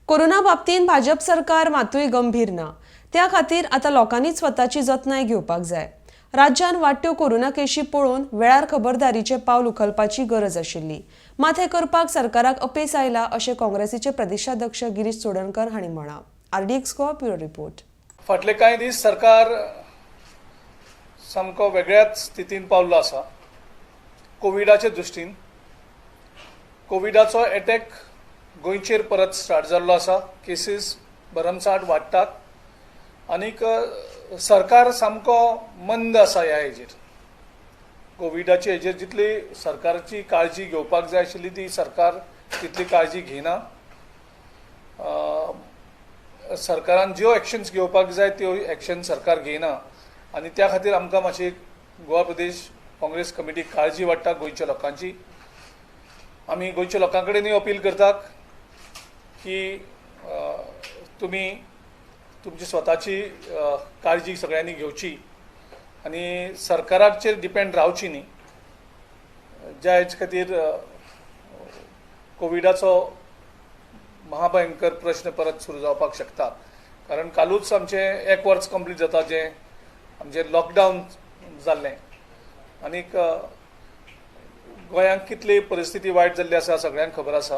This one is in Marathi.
कोरोना बाबतीत भाजप सरकार मातूय गंभीर ना। त्या खातीर आता लोकांनी स्वताची जतनाय घेवपाक जाय। राज्यान वाडट्यो कोरोना केशी पळोवन वेळार खबरदारीचे पावल उखलपाची गरज आशिल्ली। मात हे करपाक सरकाराक अपेस आयला अशें काँग्रेसीचे प्रदेशाध्यक्ष गिरीश चोडणकर हांणी म्हळां। RDX Goa bureau report. फाटले कांय दीस सरकार सामको वेगळ्याच स्थितीन पावल्लो आसा। कोविडाचे दृश्टीन कोविडाचो एटॅक गोंयचेर परत स्टार्ट जाल्लो आसा। केसीस भरमसाट वाडटात आनीक सरकार सामको मंद आसा ह्या हेजेर। कोविडाचे हेजेर जितली सरकारची काळजी घेवपाक जाय आशिल्ली ती सरकार तितली काळजी घेयना। सरकारान ज्यो एक्शन्स घेवपाक जाय त्यो एक्शन सरकार घेयना आनी त्या खातीर आमकां मातशी गोवा प्रदेश काँग्रेस कमिटी काळजी वाडटा गोंयच्या लोकांची। आमी गोंयच्या लोकां कडेनूय अपील करतात की तुमी तुमची स्वताची काळजी सगळ्यांनी घेवची आनी सरकाराचेर डिपेंड रावची न्ही। ज्या हेजे खातीर कोविडाचो महाभयंकर प्रश्न परत सुरू जावपाक शकता। कारण कालूच आमचें 1 वर्स कंप्लीट जाता जें आमचें लॉकडावन जाल्लें आनीक गोंयांत कितली परिस्थिती वायट जाल्ली आसा सगळ्यांक खबर आसा।